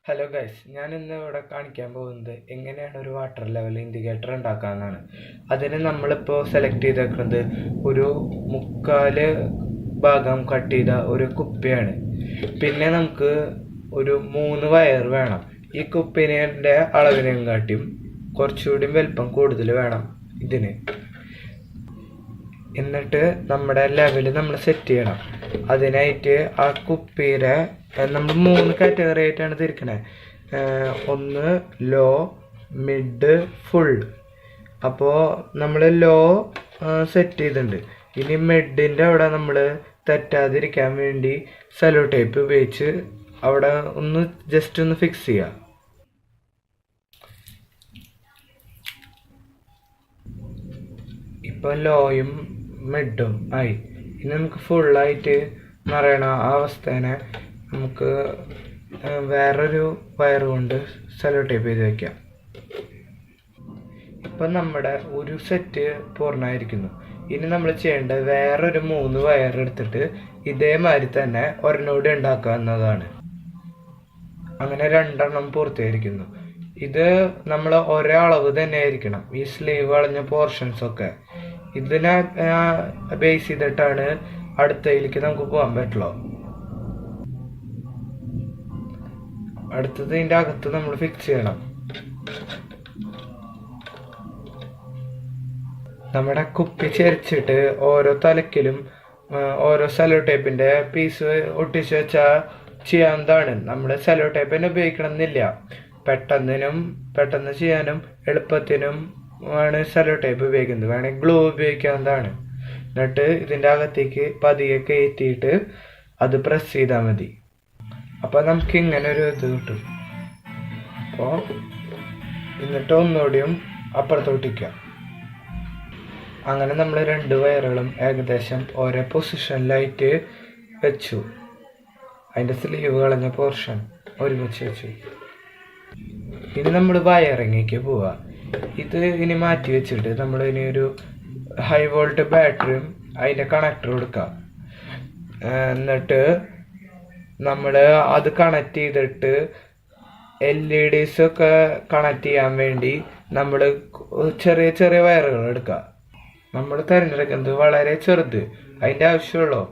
Hello guys, ഞാൻ ഇന്ന് ഇവിടെ കാണിക്കാൻ പോകുന്നത് എങ്ങനെയാണ് ഒരു വാട്ടർ ലെവൽ ഇൻഡിക്കേറ്റർ ഉണ്ടാക്കാമെന്നാണ്. അതിന് നമ്മളിപ്പോൾ സെലക്ട് ചെയ്തേക്കുന്നത് ഒരു 3/4 ഭാഗം കട്ട് ചെയ്ത ഒരു കുപ്പിയാണ്. പിന്നെ നമുക്ക് ഒരു 3 വയർ വേണം. ഈ കുപ്പിൻ്റെ അളവിനെയും കാട്ടിയും കുറച്ചുകൂടി വലിപ്പം കൂടുതൽ വേണം ഇതിന്. എന്നിട്ട് നമ്മുടെ ലെവൽ നമ്മൾ സെറ്റ് ചെയ്യണം. അതിനായിട്ട് ആ കുപ്പിയുടെ നമ്മൾ 3 കാറ്റഗറി ആയിട്ടാണ് തിരിക്കണേ. ഒന്ന് ലോ, മിഡ്, ഫുൾ. അപ്പോൾ നമ്മൾ ലോ സെറ്റ് ചെയ്തിട്ടുണ്ട്. ഇനി മിഡിൻ്റെ അവിടെ നമ്മൾ തെറ്റാതിരിക്കാൻ വേണ്ടി സെലോ ടേപ്പ് ഉപയോഗിച്ച് അവിടെ ജസ്റ്റ് ഒന്ന് ഫിക്സ് ചെയ്യുക. ഇപ്പം ലോയും മിഡും ആയി. ഇനി നമുക്ക് ഫുള്ളായിട്ട് നിറയണ ആ അവസ്ഥേനെ നമുക്ക് വേറൊരു വയർ കൊണ്ട് സെലോ ടേപ്പ് ചെയ്ത് വയ്ക്കാം. ഇപ്പം നമ്മുടെ ഒരു സെറ്റ് പൂർണ്ണമായിരിക്കുന്നു. ഇനി നമ്മൾ ചെയ്യേണ്ടത് വേറൊരു 3 വയർ എടുത്തിട്ട് ഇതേമാതിരി തന്നെ ഒരെണ്ണൂടി ഉണ്ടാക്കുക എന്നതാണ്. അങ്ങനെ 2 എണ്ണം പൂർത്തിയായിരിക്കുന്നു. ഇത് നമ്മൾ ഒരേ അളവ് തന്നെ ആയിരിക്കണം. ഈ സ്ലീവ് വളഞ്ഞ പോർഷൻസ് ഒക്കെ ഇതിനെ ബേസ് ചെയ്തിട്ടാണ് അടുത്തതിലേക്ക് നമുക്ക് പോകാൻ പറ്റുള്ളൂ. അടുത്തത് ഇതിൻ്റെ അകത്ത് നമ്മൾ ഫിക്സ് ചെയ്യണം. നമ്മുടെ കുപ്പി ചരിച്ചിട്ട് ഓരോ തലക്കിലും ഓരോ സെലോ ടേപ്പിൻ്റെ പീസ് ഒട്ടിച്ച് വെച്ചാൽ ചെയ്യാവുന്നതാണ്. നമ്മൾ സെലോ ടേപ്പ് തന്നെ ഉപയോഗിക്കണം എന്നില്ല. പെട്ടെന്ന് ചെയ്യാനും എളുപ്പത്തിനും ആണ് സെലോ ടേപ്പ് ഉപയോഗിക്കുന്നത്. വേണമെങ്കിൽ ഗ്ലൂ ഉപയോഗിക്കാവുന്നതാണ്. എന്നിട്ട് ഇതിൻ്റെ അകത്തേക്ക് പതിയെ കയറ്റിയിട്ട് അത് പ്രസ് ചെയ്താൽ മതി. അപ്പോൾ നമുക്ക് ഇങ്ങനെ ഒരു ഇത് കിട്ടും. അപ്പോൾ എന്നിട്ട് ഒന്നുകൂടിയും അപ്പുറത്തോട്ടിക്കാം. അങ്ങനെ നമ്മൾ 2 വയറുകളും ഏകദേശം ഓരോ പൊസിഷനിലായിട്ട് വെച്ചു. അതിൻ്റെ സ്ലീവ് കളഞ്ഞ പോർഷൻ ഒരുമിച്ച് വെച്ചു. ഇനി നമ്മൾ വയറിങ്ങേക്ക് പോവുക. ഇത് ഇനി മാറ്റി വെച്ചിട്ട് നമ്മൾ ഇനി ഒരു ഹൈ വോൾട്ട് ബാറ്ററിയും അതിൻ്റെ കണക്ടർ കൊടുക്കുക. എന്നിട്ട് നമ്മൾ അത് കണക്ട് ചെയ്തിട്ട് LEDs ഒക്കെ കണക്ട് ചെയ്യാൻ വേണ്ടി നമ്മൾ ചെറിയ ചെറിയ വയറുകൾ എടുക്കുക. നമ്മൾ തിരഞ്ഞെടുക്കുന്നത് വളരെ ചെറുത്, അതിൻ്റെ ആവശ്യമുള്ളൂ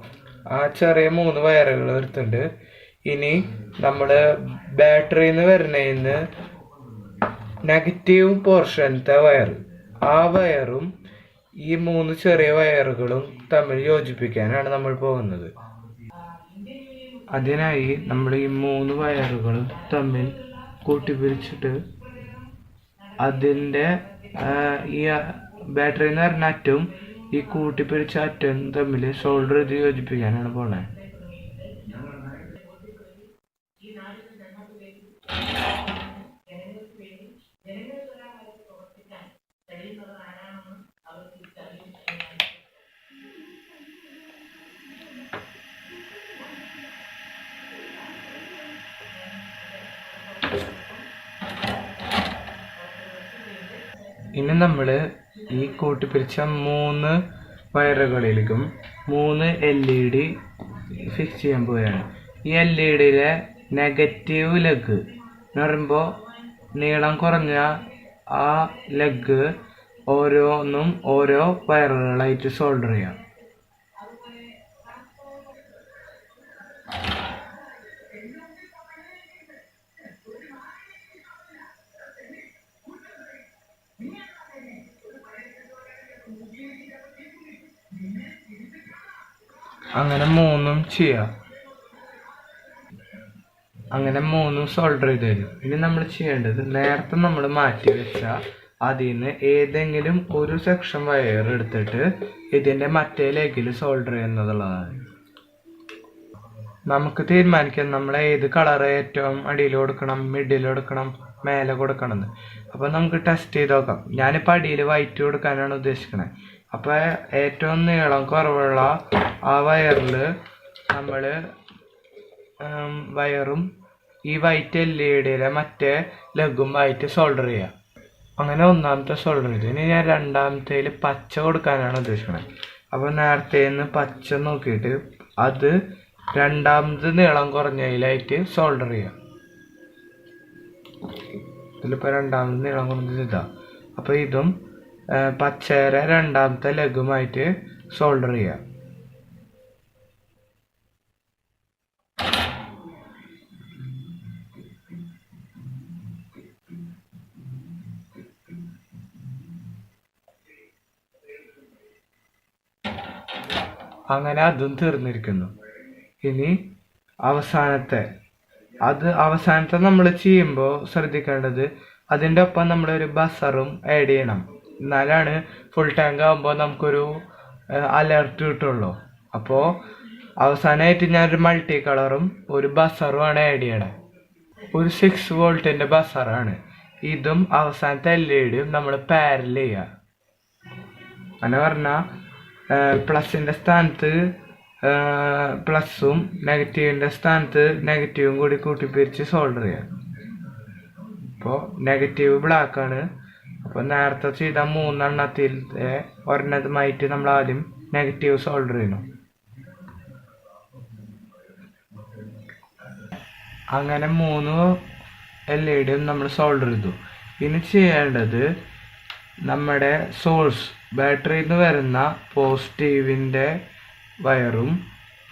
ആ ചെറിയ 3 വയറുകൾ എടുത്തിട്ടുണ്ട്. ഇനി നമ്മൾ ബാറ്ററിയിൽ നിന്ന് വരുന്നതിന് നെഗറ്റീവ് പോർഷനത്തെ വയർ, ആ വയറും ഈ 3 ചെറിയ വയറുകളും തമ്മിൽ യോജിപ്പിക്കാനാണ് നമ്മൾ പോകുന്നത്. അതിനായി നമ്മൾ ഈ 3 വയറുകളും തമ്മിൽ കൂട്ടിപ്പിരിച്ചിട്ട് അതിൻ്റെ ഈ ബാറ്ററിയിൽ നിന്ന് വരുന്ന അറ്റവും ഈ കൂട്ടിപ്പിരിച്ച അറ്റവും തമ്മിൽ ഷോൾഡർ ചെയ്ത് യോജിപ്പിക്കാനാണ് പോണേ. ഇനി നമ്മൾ ഈ കൂട്ടിപ്പിരിച്ച 3 വയറുകളിലേക്കും 3 LED ഫിക്സ് ചെയ്യാൻ പോവുകയാണ്. ഈ LEDയിലെ നെഗറ്റീവ് ലെഗ് എന്ന് പറയുമ്പോൾ നീളം കുറഞ്ഞ ആ ലെഗ് ഓരോന്നും ഓരോ വയറുകളായിട്ട് സോൾഡർ ചെയ്യാം. അങ്ങനെ 3 ചെയ്യാം. അങ്ങനെ 3 സോൾഡർ ചെയ്ത് തരും. ഇനി നമ്മൾ ചെയ്യേണ്ടത് നേരത്തെ നമ്മൾ മാറ്റി വെച്ച അതിൽ നിന്ന് ഏതെങ്കിലും ഒരു സെക്ഷൻ വയർ എടുത്തിട്ട് ഇതിൻ്റെ മറ്റേ ലെഗിൽ സോൾഡർ ചെയ്യുന്നതുള്ളതാണ്. നമുക്ക് തീരുമാനിക്കാം നമ്മൾ ഏത് കളർ ഏറ്റവും അടിയിൽ കൊടുക്കണം, മിഡിൽ കൊടുക്കണം, മേലെ കൊടുക്കണമെന്ന്. അപ്പോൾ നമുക്ക് ടെസ്റ്റ് ചെയ്ത് നോക്കാം. ഞാനിപ്പോൾ അടിയിൽ വൈറ്റ് കൊടുക്കാനാണ് ഉദ്ദേശിക്കുന്നത്. അപ്പോൾ ഏറ്റവും നീളം കുറവുള്ള ആ വയറിൽ നമ്മൾ വയറും ഈ വൈറ്റ് LEDയിലെ മറ്റേ ലെഗും ആയിട്ട് സോൾഡർ ചെയ്യാം. അങ്ങനെ 1ാമത്തെ സോൾഡർ ചെയ്തു. ഇനി ഞാൻ 2ാമത്തേൽ പച്ച കൊടുക്കാനാണ് ഉദ്ദേശിക്കുന്നത്. അപ്പോൾ നേരത്തെ പച്ച നോക്കിയിട്ട് അത് 2ാമത് നീളം കുറഞ്ഞതിലായിട്ട് സോൾഡർ ചെയ്യാം. ഇതിലിപ്പോൾ രണ്ടാമത് നീളം കുറഞ്ഞത് ഇതാ. അപ്പോൾ ഇതും പച്ചേരെ രണ്ടാമത്തെ ലെഗുമായിട്ട് സോൾഡർ ചെയ്യാം. അങ്ങനെ അതും തീർന്നിരിക്കുന്നു. ഇനി അവസാനത്തെ നമ്മൾ ചെയ്യുമ്പോൾ ശ്രദ്ധിക്കേണ്ടത്, അതിൻ്റെ ഒപ്പം നമ്മളൊരു ബസറും ആഡ് ചെയ്യണം. എന്നാലാണ് ഫുൾ ടാങ്ക് ആകുമ്പോൾ നമുക്കൊരു അലർട്ട് കിട്ടുള്ളൂ. അപ്പോൾ അവസാനമായിട്ട് ഞാനൊരു മൾട്ടി കളറും ഒരു ബസറുമാണ് ആഡ് ചെയ്യണത്. ഒരു 6 വോൾട്ടിൻ്റെ ബസറാണ്. ഇതും അവസാനത്തെ LED നമ്മൾ പാരൽ ചെയ്യുക. അങ്ങനെ പറഞ്ഞാൽ പ്ലസിൻ്റെ സ്ഥാനത്ത് പ്ലസും നെഗറ്റീവിൻ്റെ സ്ഥാനത്ത് നെഗറ്റീവും കൂടി കൂട്ടിപ്പിരിച്ച് സോൾഡർ ചെയ്യാം. അപ്പോൾ നെഗറ്റീവ് ബ്ലാക്കാണ്. അപ്പോൾ നേരത്തെ ചെയ്ത 3 എണ്ണത്തിലെ ഒരെണ്ണതുമായിട്ട് നമ്മൾ ആദ്യം നെഗറ്റീവ് സോൾഡർ ചെയ്യണം. അങ്ങനെ 3 LED നമ്മൾ സോൾഡർ ചെയ്തു. ഇനി ചെയ്യേണ്ടത് നമ്മുടെ സോഴ്സ് ബാറ്ററിയിൽ നിന്ന് വരുന്ന പോസിറ്റീവിൻ്റെ വയറും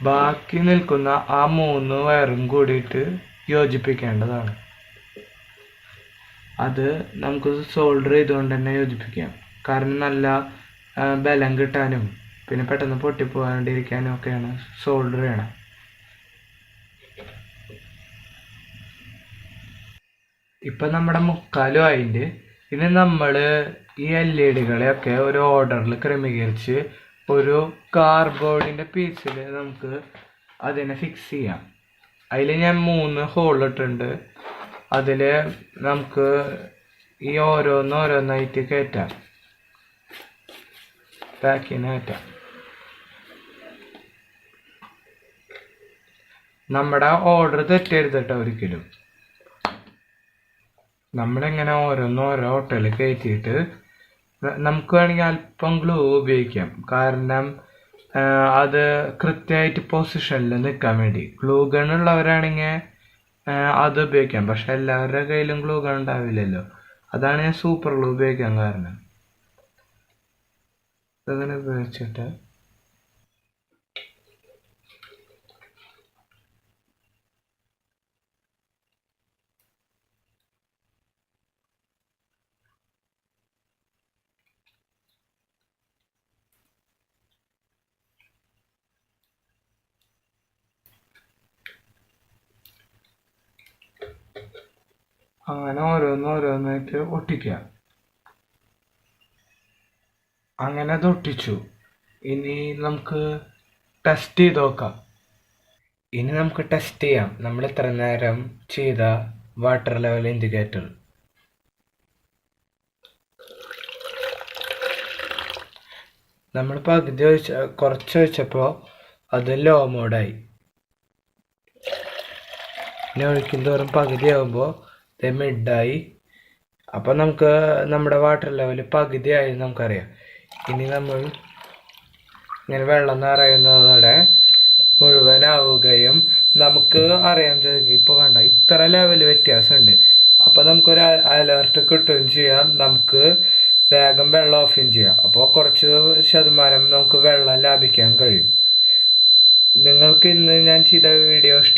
ബാക്കി നിൽക്കുന്ന ആ 3 വയറും കൂടിയിട്ട് യോജിപ്പിക്കേണ്ടതാണ്. അത് നമുക്ക് സോൾഡർ ചെയ്തുകൊണ്ട് തന്നെ യോജിപ്പിക്കാം. കാരണം നല്ല ബലം കിട്ടാനും പിന്നെ പെട്ടെന്ന് പൊട്ടിപ്പോകാണ്ടിരിക്കാനും ഒക്കെയാണ് സോൾഡർ ചെയ്യണം. ഇപ്പം നമ്മുടെ മുക്കാലും ആയിട്ട് ഇനി നമ്മൾ ഈ LEDകളെയൊക്കെ ഒരു ഓർഡറിൽ ക്രമീകരിച്ച് ഒരു കാർഡ്ബോർഡിൻ്റെ പീസിൽ നമുക്ക് അതിനെ ഫിക്സ് ചെയ്യാം. അതിൽ ഞാൻ 3 ഹോൾ ഇട്ടിട്ടുണ്ട്. അതിൽ നമുക്ക് ഈ ഓരോന്നായിട്ട് കയറ്റാം, പാക്കിന് കയറ്റാം. നമ്മുടെ ഓർഡർ തെറ്റരുത് കേട്ടോ ഒരിക്കലും. നമ്മളിങ്ങനെ ഓരോ ഹോട്ടലിൽ കയറ്റിയിട്ട് നമുക്ക് വേണമെങ്കിൽ അല്പം ഗ്ലൂ ഉപയോഗിക്കാം. കാരണം അത് കൃത്യമായിട്ട് പൊസിഷനിൽ നിൽക്കാൻ വേണ്ടി. ഗ്ലൂ ഗൺ ഉള്ളവരാണെങ്കിൽ അത് ഉപയോഗിക്കാം. പക്ഷെ എല്ലാവരുടെ കയ്യിലും ഗ്ലൂ ഗൺ ഉണ്ടാവില്ലല്ലോ. അതാണ് ഞാൻ സൂപ്പർ ഗ്ലൂ ഉപയോഗിക്കാൻ കാരണം. അങ്ങനെ ഉപയോഗിച്ചിട്ട് അങ്ങനെ ഓരോന്നായിട്ട് ഒട്ടിക്കുക. അങ്ങനെ അത് ഒട്ടിച്ചു. ഇനി നമുക്ക് ടെസ്റ്റ് ചെയ്ത് നോക്കാം. നമ്മൾ ഇത്ര നേരം ചെയ്ത വാട്ടർ ലെവൽ ഇൻഡിക്കേറ്റർ. നമ്മൾ പകുതി കുറച്ച് ഒഴിച്ചപ്പോൾ അത് ലോ മോഡായി. പിന്നെ ഒഴിക്കും തോറും പകുതി ആകുമ്പോൾ ഇത് മിഡായി. അപ്പോൾ നമുക്ക് നമ്മുടെ വാട്ടർ ലെവൽ പകുതിയായി നമുക്കറിയാം. ഇനി നമ്മൾ ഇങ്ങനെ വെള്ളം നിറയുന്നതോടെ മുഴുവനാവുകയും നമുക്ക് അറിയാൻ സാധിക്കും. ഇപ്പോൾ വേണ്ട ഇത്ര ലെവൽ വ്യത്യാസമുണ്ട്. അപ്പോൾ നമുക്കൊരു അലേർട്ട് കിട്ടുകയും ചെയ്യാം. നമുക്ക് വേഗം വെള്ളം ഓഫ് ചെയ്യാം. അപ്പോൾ കുറച്ച് ശതമാനം നമുക്ക് വെള്ളം ലാഭിക്കാൻ കഴിയും. നിങ്ങൾക്ക് ഇന്ന് ഞാൻ ചെയ്ത വീഡിയോ ഇഷ്ടം